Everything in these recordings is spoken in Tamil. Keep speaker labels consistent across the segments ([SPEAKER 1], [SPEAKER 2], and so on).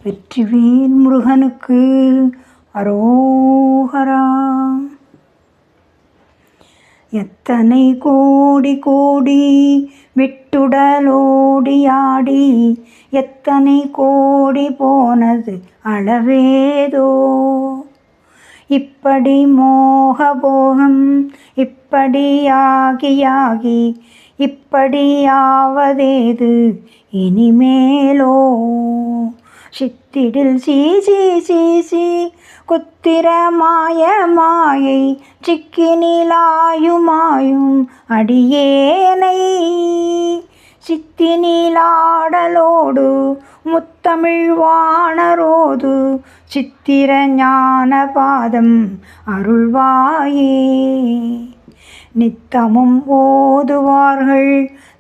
[SPEAKER 1] வெற்றிவேல் முருகனுக்கு அரோகரா. எத்தனை கோடி கோடி விட்டுடலோடியாடி எத்தனை கோடி போனது அளவேதோ. இப்படி மோகபோகம் இப்படியாகியாகி இப்படியாவதேது இனிமேலோ. சித்திடில் சீசி சீசி குத்திர மாய மாயை சிக்கினிலாயுமாயும் அடியேனை சித்தினிலாடலோடு முத்தமிழ் வாணரோது சித்திர ஞான பாதம் அருள்வாயே. நித்தமும் ஓதுவார்கள்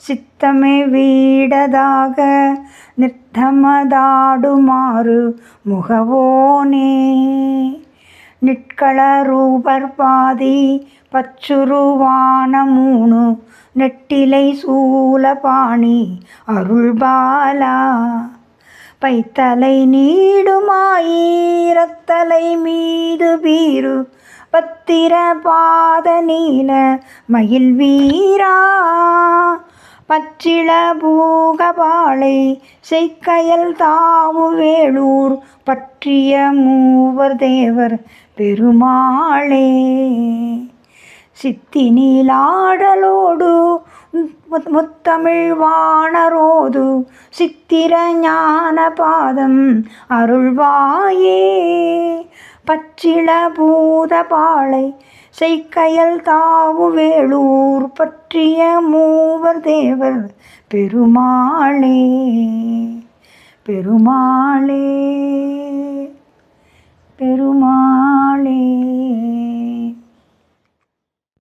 [SPEAKER 1] சித்தமே வீடதாக நித்தமதாடுமாறு முகவோனே. நிட்கள ரூபர் பாதி பச்சுருவான மூணு நெட்டிலை சூலபாணி அருள்பாலா. பைத்தலை நீடுமாயிரத்தலை மீது பீரு பத்திர பாத நீல மயில் வீரா. பச்சிள பூகபாளை செய்கையல் தாவு வேளூர் பற்றிய மூவர் தேவர் பெருமாளே. சித்தி நீலாடலோடு முத்தமிழ் வாணரோது சித்திர ஞான பாதம் அருள்வாயே. பச்சிள பூதபாளை செய்கையல் தாவு வேளூர் பற்றிய மூவர் தேவர் பெருமாளே பெருமாளே.